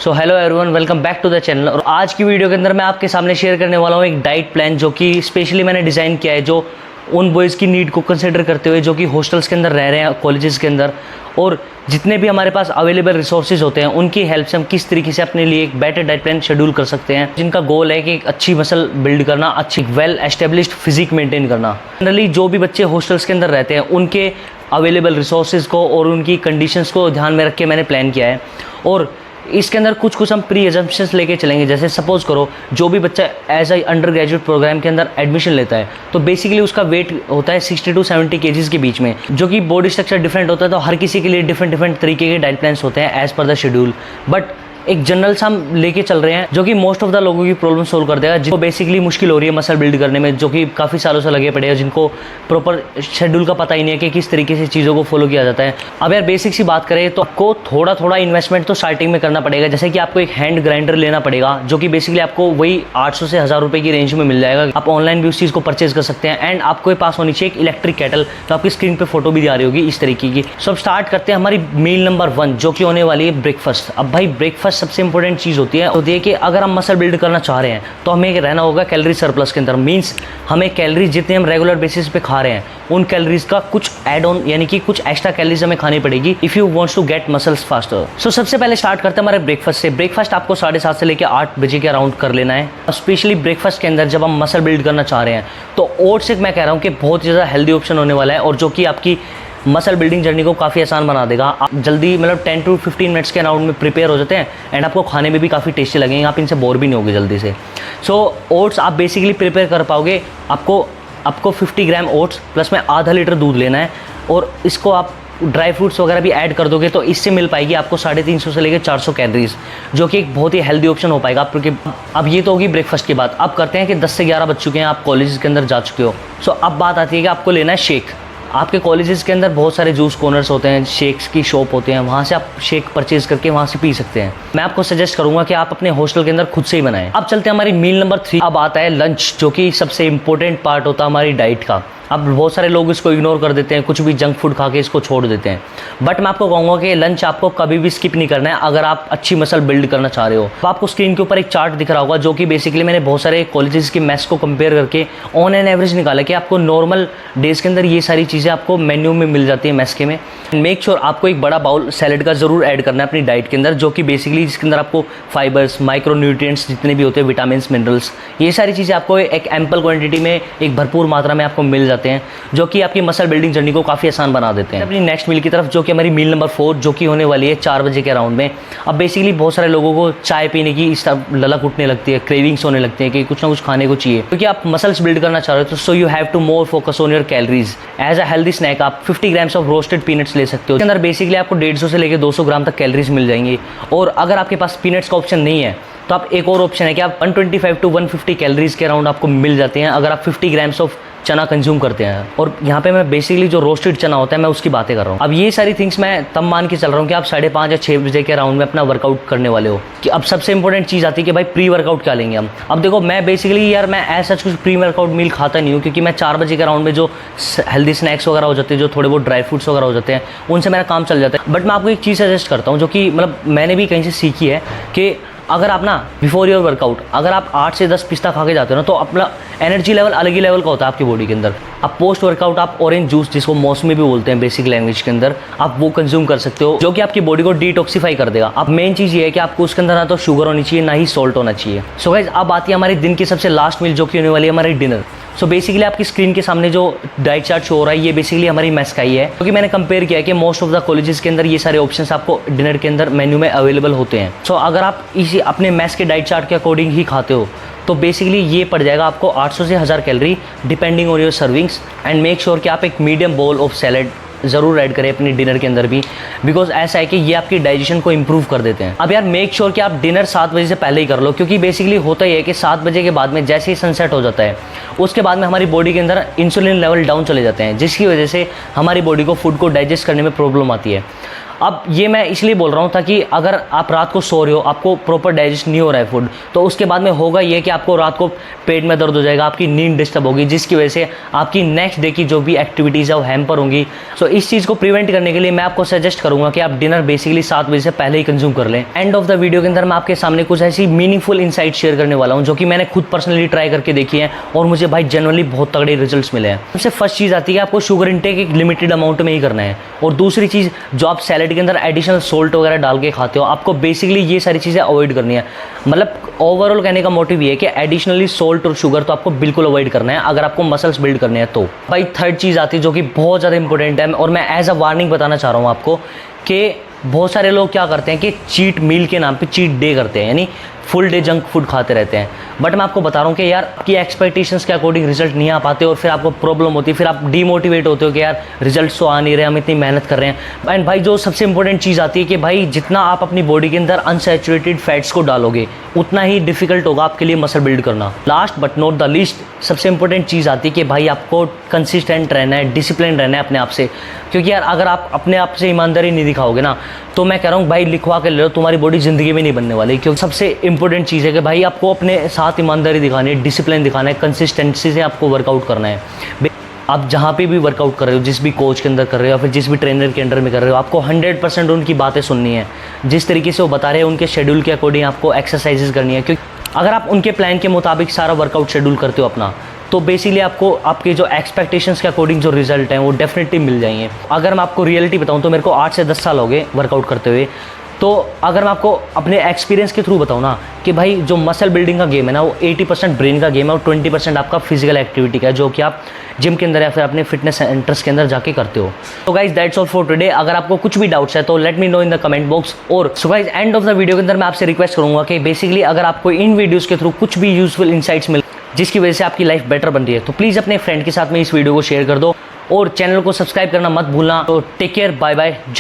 So hello everyone, welcome back to the channel. और आज की वीडियो के अंदर मैं आपके सामने शेयर करने वाला हूँ एक डाइट प्लान जो कि स्पेशली मैंने डिज़ाइन किया है, जो उन बॉयज़ की नीड को कंसिडर करते हुए जो कि हॉस्टल्स के अंदर रह रहे हैं, कॉलेजेस के अंदर, और जितने भी हमारे पास अवेलेबल रिसोर्सेज होते हैं उनकी हेल्प से हम किस तरीके से अपने लिए एक बेटर डाइट प्लान शेड्यूल कर सकते हैं, जिनका गोल है कि एक अच्छी मसल बिल्ड करना, अच्छी वेल एस्टेब्लिश्ड फिजिक मेंटेन करना। जनरली जो भी बच्चे हॉस्टल्स के अंदर रहते हैं उनके अवेलेबल रिसोर्सेज को और उनकी कंडीशंस को ध्यान में रख के मैंने प्लान किया है। और इसके अंदर कुछ हम प्री एजम्पशंस लेके चलेंगे। जैसे सपोज करो जो भी बच्चा as a under graduate program के अंदर एडमिशन लेता है तो बेसिकली उसका वेट होता है 60 to 70 केजीज के बीच में, जो कि बॉडी स्ट्रक्चर डिफरेंट होता है, तो हर किसी के लिए डिफरेंट तरीके के डाइट प्लान्स होते हैं as per the schedule. But एक जनरल सा हम लेके चल रहे हैं जो कि मोस्ट ऑफ द लोगों की प्रॉब्लम सोल्व कर देगा, जिनको बेसिकली मुश्किल हो रही है मसल बिल्ड करने में, जो कि काफ़ी सालों से लगे पड़े हैं, जिनको प्रॉपर शेड्यूल का पता ही नहीं है कि किस तरीके से चीज़ों को फॉलो किया जाता है। अब यार बेसिक सी बात करें तो आपको थोड़ा इन्वेस्टमेंट तो स्टार्टिंग में करना पड़ेगा। जैसे कि आपको एक हैंड ग्राइंडर लेना पड़ेगा, जो कि बेसिकली आपको वही 800 से 1000 रुपये की रेंज में मिल जाएगा। आप ऑनलाइन भी उस चीज़ को परचेज कर सकते हैं। एंड आपके पास होनी चाहिए एक इलेक्ट्रिक केटल, तो आपकी स्क्रीन पर फोटो भी आ रही होगी इस तरीके की। सो अब स्टार्ट करते हैं हमारी मील नंबर 1, जो कि होने वाली है ब्रेकफास्ट। अब भाई ब्रेकफास्ट सबसे इंपॉर्टेंट चीज़ होती है कि अगर हम मसल बिल्ड करना चाह रहे हैं तो हमें रहना होगा कैलोरी सरप्लस के अंदर। मींस हमें कैलोरी जितने हम रेगुलर बेसिस पे खा रहे हैं उन कैलोरीज का कुछ ऐड ऑन, यानी कि कुछ एक्स्ट्रा कैलोरीज हमें खानी पड़ेगी if you wants to get muscles faster. So सबसे पहले स्टार्ट करते हैं हमारे ब्रेकफास्ट से। ब्रेकफास्ट आपको 7:30 से लेकर 8 बजे के अराउंड कर लेना है। स्पेशली ब्रेकफास्ट के अंदर जब हम मसल बिल्ड करना चाह रहे हैं तो ओट्स एक मैं कह रहा हूँ कि बहुत ज़्यादा हेल्दी ऑप्शन होने वाला है, और जो कि आपकी मसल बिल्डिंग जर्नी को काफ़ी आसान बना देगा। आप जल्दी 10 to 15 मिनट्स के अराउंड में प्रिपेयर हो जाते हैं एंड आपको खाने में भी काफ़ी टेस्टी लगेंगे, आप इनसे बोर भी नहीं होगे जल्दी से। सो ओट्स आप बेसिकली प्रिपेयर कर पाओगे। आपको 50 ग्राम ओट्स प्लस में आधा लीटर दूध लेना है, और इसको आप ड्राई फ्रूट्स वगैरह भी ऐड कर दोगे तो इससे मिल पाएगी आपको 350 से लेकर 400 कैलोरीज, जो कि एक बहुत ही हेल्दी ऑप्शन हो पाएगा आपके। अब ये तो होगी ब्रेकफास्ट की बात। अब करते हैं कि 10 से 11 बज चुके हैं, आप कॉलेज के अंदर जा चुके हो। सो अब बात आती है कि आपको लेना है शेक। आपके कॉलेजेस के अंदर बहुत सारे जूस कॉर्नर्स होते हैं, शेक्स की शॉप होते हैं, वहाँ से आप शेक परचेज करके वहाँ से पी सकते हैं। मैं आपको सजेस्ट करूँगा कि आप अपने हॉस्टल के अंदर खुद से ही बनाएं। अब चलते हैं हमारी मील नंबर 3। अब आता है लंच, जो कि सबसे इंपॉर्टेंट पार्ट होता है हमारी डाइट का। अब बहुत सारे लोग इसको इग्नोर कर देते हैं, कुछ भी जंक फूड खा के इसको छोड़ देते हैं। बट मैं आपको कहूँगा कि लंच आपको कभी भी स्किप नहीं करना है अगर आप अच्छी मसल बिल्ड करना चाह रहे हो। तो आपको स्क्रीन के ऊपर एक चार्ट दिख रहा होगा, जो कि बेसिकली मैंने बहुत सारे कॉलेजेस के मेस को कंपेयर करके ऑन एन एवरेज निकाला कि आपको नॉर्मल डेज के अंदर ये सारी चीज़ें आपको मेन्यू में मिल जाती है मेस के में। मेक श्योर आपको एक बड़ा बाउल सैलेड का ज़रूर ऐड करना है अपनी डाइट के अंदर, जो कि बेसिकली जिसके अंदर आपको फाइबर्स, माइक्रो न्यूट्रिएंट्स जितने भी होते हैं, विटामिन, मिनरल्स, ये सारी चीज़ें आपको एक एम्पल क्वांटिटी में, एक भरपूर मात्रा में आपको मिल जाते हैं, जो कि आपकी मसल बिल्डिंग जर्नी को काफ़ी आसान बना देते हैं। अपनी नेक्स्ट मील की तरफ, जो कि हमारी मील नंबर 4, जो कि होने वाली है 4 बजे के अराउंड में। अब बेसिकली बहुत सारे लोगों को चाय पीने की इस तरह ललक उठने लगती है, क्रेविंग्स होने लगती है कि कुछ ना कुछ खाने को चाहिए, क्योंकि आप मसल्स बिल्ड करना चाह रहे हो। तो so you have to more focus on your calories. As a healthy snack आप 50 ग्राम्स ऑफ रोस्टेड पीनट्स ले सकते हो। इसके अंदर बेसिकली आपको 150 से लेकर 200 ग्राम तक कैलोरीज मिल जाएंगी। और अगर आपके पास पीनट्स का ऑप्शन नहीं है तो आप एक और ऑप्शन है कि आप 125 to 150 कैलोरीज के अराउंड आपको मिल जाते हैं अगर आप 50 ग्राम्स ऑफ चना कंज्यूम करते हैं। और यहाँ पे मैं बेसिकली जो रोस्टेड चना होता है मैं उसकी बातें कर रहा हूँ। अब ये सारी थिंग्स मैं तब मान के चल रहा हूँ कि आप 5:30 या 6 बजे के अराउंड में अपना वर्कआउट करने वाले हो। कि अब सबसे इंपॉर्टेंट चीज़ आती है कि भाई प्री वर्कआउट क्या लेंगे हम। अब देखो मैं बेसिकली यार मैं ऐसा कुछ प्री वर्कआउट मील खाता नहीं हूँ, क्योंकि मैं 4 बजे के अराउंड में जो हेल्दी स्नैक्स वगैरह हो जाते हैं, जो थोड़े बहुत ड्राई फ्रूट्स वगैरह हो जाते हैं, उनसे मेरा काम चल जाता है। बट मैं आपको एक चीज़ सजेस्ट करता हूँ, जो कि मैंने भी कहीं से सीखी है, कि अगर आप ना बिफोर योर वर्कआउट अगर आप 8 से 10 पिस्ता खा के जाते हो ना, तो अपना एनर्जी लेवल अलग ही लेवल का होता है आपकी बॉडी के अंदर। अब पोस्ट वर्कआउट आप ऑरेंज जूस, जिसको मौसमी भी बोलते हैं बेसिक लैंग्वेज के अंदर, आप वो कंज्यूम कर सकते हो, जो कि आपकी बॉडी को डिटॉक्सिफाई कर देगा। अब मेन चीज़ ये है कि आपको उसके अंदर ना तो शुगर होनी चाहिए, ना ही सॉल्ट होना चाहिए। सो गाइस अब आती है हमारे दिन की सबसे लास्ट मील, जो कि होने वाली है हमारी डिनर। सो बेसिकली आपकी स्क्रीन के सामने जो डाइट चार्ट शो हो रहा है, ये बेसिकली हमारी मेस का ही है, क्योंकि मैंने कंपेयर किया है कि मोस्ट ऑफ द कॉलेजेस के अंदर ये सारे ऑप्शंस आपको डिनर के अंदर मेन्यू में अवेलेबल होते हैं। सो अगर आप इसी अपने मेस के डाइट चार्ट के अकॉर्डिंग ही खाते हो तो बेसिकली ये पड़ जाएगा आपको 800 से 1000 calorie depending on your servings. And make sure कि आप एक मीडियम बोल ऑफ सैलेड ज़रूर ऐड करें अपनी डिनर के अंदर भी, बिकॉज ऐसा है कि ये आपकी डाइजेशन को इंप्रूव कर देते हैं। अब यार मेक श्योर कि आप डिनर 7 बजे से पहले ही कर लो, क्योंकि बेसिकली होता ही है कि 7 बजे के बाद में जैसे ही सनसेट हो जाता है उसके बाद में हमारी बॉडी के अंदर इंसुलिन लेवल डाउन चले जाते हैं, जिसकी वजह से हमारी बॉडी को फूड को डाइजेस्ट करने में प्रॉब्लम आती है। अब ये मैं इसलिए बोल रहा हूँ ताकि अगर आप रात को सो रहे हो, आपको प्रॉपर डाइजेस्ट नहीं हो रहा है फूड, तो उसके बाद में होगा ये कि आपको रात को पेट में दर्द हो जाएगा, आपकी नींद डिस्टर्ब होगी, जिसकी वजह से आपकी नेक्स्ट डे की जो भी एक्टिविटीज़ है वो हैम्पर होंगी। सो इस चीज़ को प्रिवेंट करने के लिए मैं आपको सजेस्ट करूँगा कि आप डिनर बेसिकली 7 बजे से पहले ही कंज्यूम कर लें। एंड ऑफ द वीडियो के अंदर मैं आपके सामने कुछ ऐसी मीनिंगफुल इनसाइट शेयर करने वाला हूँ जो कि मैंने खुद पर्सनली ट्राई करके देखी है और मुझे भाई जनरली बहुत तगड़े रिजल्ट्स मिले हैं। सबसे फर्स्ट चीज़ आती है आपको शुगर इंटेक एक लिमिटेड अमाउंट में ही करना है, और दूसरी चीज़ जो आप सैलेड के अंदर एडिशनल सोल्ट वगैरह डाल के खाते हो, आपको बेसिकली ये सारी चीज़ें अवॉइड करनी है। मतलब ओवरऑल कहने का मोटिव ये है कि एडिशनली सोल्ट और शुगर तो आपको बिल्कुल अवॉइड करना है अगर आपको मसल्स बिल्ड करने हैं तो। भाई थर्ड चीज़ आती है जो कि बहुत ज़्यादा इंपॉर्टेंट है, और मैं एज अ वार्निंग बताना चाह रहा हूँ आपको कि बहुत सारे लोग क्या करते हैं कि चीट मील के नाम पे चीट डे करते हैं, यानी फुल डे जंक फूड खाते रहते हैं। बट मैं आपको बता रहा हूँ कि यार आपकी एक्सपेक्टेशंस के अकॉर्डिंग रिजल्ट नहीं आ पाते और फिर आपको प्रॉब्लम होती है, फिर आप डीमोटिवेट होते हो कि यार रिजल्ट तो आ नहीं रहे, हम इतनी मेहनत कर रहे हैं। एंड भाई जो सबसे इंपॉर्टेंट चीज़ आती है कि भाई जितना आप अपनी बॉडी के अंदर अनसैचुरेटेड फैट्स को डालोगे उतना ही डिफिकल्ट होगा आपके लिए मसल बिल्ड करना। Last but not the least सबसे इंपॉर्टेंट चीज़ आती है कि भाई आपको कंसिस्टेंट रहना है, डिसिप्लिन रहना है अपने आप से, क्योंकि यार अगर आप अपने आप से ईमानदारी नहीं दिखाओगे ना, तो मैं कह रहा हूँ भाई लिखवा के ले लो, तुम्हारी बॉडी ज़िंदगी में नहीं बनने वाली। क्योंकि सबसे इंपॉर्टेंट चीज़ है कि भाई आपको अपने साथ ईमानदारी दिखानी है, डिसिप्लिन दिखाना है, कंसिस्टेंसी से आपको वर्कआउट करना है। आप जहाँ पे भी वर्कआउट कर रहे हो, जिस भी कोच के अंदर कर रहे हो या फिर जिस भी ट्रेनर के अंडर में कर रहे हो, आपको 100% उनकी बातें सुननी है। जिस तरीके से वो बता रहे हैं उनके शेड्यूल के अकॉर्डिंग आपको एक्सरसाइजेज करनी है, क्योंकि अगर आप उनके प्लान के मुताबिक सारा वर्कआउट शेड्यूल करते हो अपना, तो बेसिकली आपको आपके जो एक्सपेक्टेशंस के अकॉर्डिंग जो रिजल्ट हैं वो डेफिनेटली मिल जाएंगे। अगर मैं आपको रियलिटी बताऊं तो मेरे को 8 से 10 साल हो गए वर्कआउट करते हुए। तो अगर मैं आपको अपने एक्सपीरियंस के थ्रू बताऊं ना कि भाई जो मसल बिल्डिंग का गेम है ना, वो 80% ब्रेन का गेम है और 20% आपका फिजिकल एक्टिविटी का है, जो कि आप जिम के अंदर या फिर अपने फिटनेस सेंटर्स के अंदर जाके करते हो। तो guys that's all for today. अगर आपको कुछ भी डाउट्स है तो let me know in the comment box. और so guys end of the video के अंदर मैं आपसे रिक्वेस्ट करूंगा कि बेसिकली अगर आपको इन वीडियोज़ के थ्रू कुछ भी यूजफुल इंसाइट्स मिल जिसकी वजह से आपकी लाइफ बेटर बन रही है, तो प्लीज़ अपने फ्रेंड के साथ में इस वीडियो को शेयर कर दो और चैनल को सब्सक्राइब करना मत भूलना। तो टेक केयर, बाय बाय, जय।